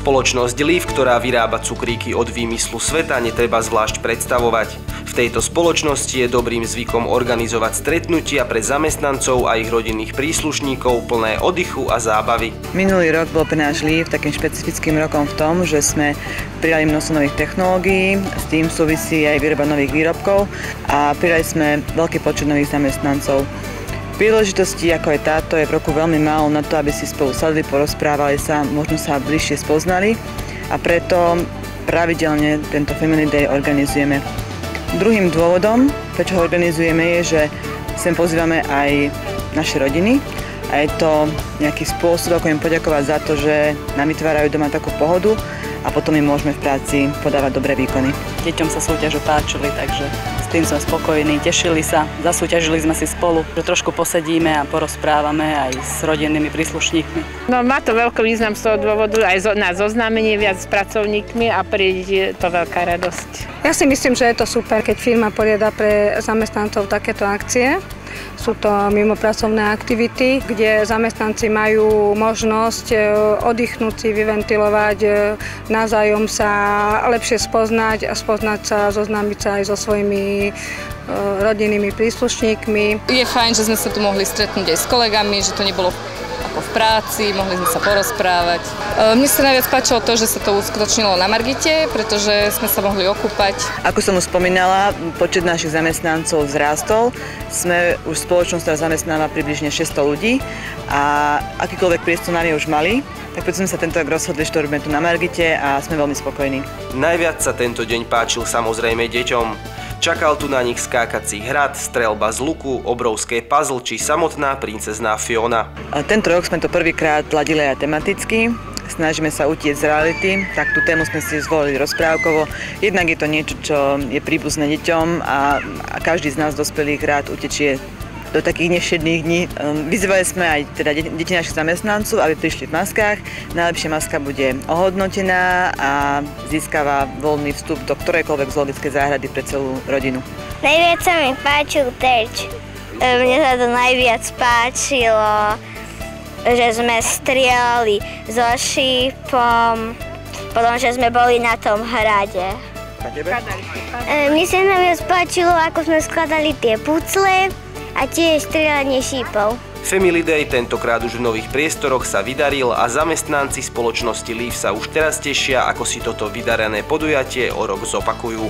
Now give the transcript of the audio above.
Spoločnosť Leaf, ktorá vyrába cukríky od výmyslu sveta, netreba zvlášť predstavovať. V tejto spoločnosti je dobrým zvykom organizovať stretnutia pre zamestnancov a ich rodinných príslušníkov plné oddychu a zábavy. Minulý rok bol pre náš Leaf takým špecifickým rokom v tom, že sme prijali množstvo nových technológií, s tým súvisí aj výroba nových výrobkov a prijali sme veľký počet nových zamestnancov. Príležitosti ako je táto je v roku veľmi málo na to, aby si spolu sadli, porozprávali sa, možno sa bližšie spoznali a preto pravidelne tento Family Day organizujeme. Druhým dôvodom, prečo ho organizujeme, je, že sem pozývame aj naše rodiny a je to nejaký spôsob, ako im poďakovať za to, že nám vytvárajú doma takú pohodu a potom im môžeme v práci podávať dobré výkony. Deťom sa súťaže páčili, takže s tým sme spokojní, tešili sa, zasúťažili sme si spolu, že trošku posedíme a porozprávame aj s rodinnými príslušníkmi. No má to veľký význam z toho dôvodu, aj na zoznámenie viac s pracovníkmi a príde to veľká radosť. Ja si myslím, že je to super, keď firma poriada pre zamestnancov takéto akcie. Sú to mimopracovné aktivity, kde zamestnanci majú možnosť oddychnúť si, vyventilovať, navzájom sa lepšie spoznať a zoznámiť sa aj so svojimi rodinnými príslušníkmi. Je fajn, že sme sa tu mohli stretnúť aj s kolegami, že to nebolo ako v práci, mohli sme sa porozprávať. Mne sa najviac páčilo to, že sa to uskutočnilo na Margite, pretože sme sa mohli okúpať. Ako som už spomínala, počet našich zamestnancov vzrástol. Sme už spoločnosť, ktorá zamestnáva približne 600 ľudí a akýkoľvek priestor nám je už mali, tak preto sme sa tento rok rozhodli, že to robíme tu na Margite a sme veľmi spokojní. Najviac sa tento deň páčil samozrejme deťom. Čakal tu na nich skákací hrad, streľba z luku, obrovské puzzle či samotná princezná Fiona. Tento rok sme to prvýkrát ladili aj tematicky. Snažíme sa utiecť z reality, tak tú tému sme si zvolili rozprávkovo. Jednak je to niečo, čo je príbuzné deťom a každý z nás dospelých rád utečie do takých nešedných dní. Vyzvali sme aj teda deti našich zamestnancov, aby prišli v maskách. Najlepšia maska bude ohodnotená a získava voľný vstup do ktorejkoľvek zoologickej záhrady pre celú rodinu. Najviac sa mi páčil terč. Mne sa to najviac páčilo, že sme strieľali so šípom, potom, že sme boli na tom hrade. A tebe? Mne sa najviac páčilo, ako sme skladali tie pucle a tiež strieľanie šípov. Family Day tentokrát už v nových priestoroch sa vydaril a zamestnanci spoločnosti Leaf sa už teraz tešia, ako si toto vydarené podujatie o rok zopakujú.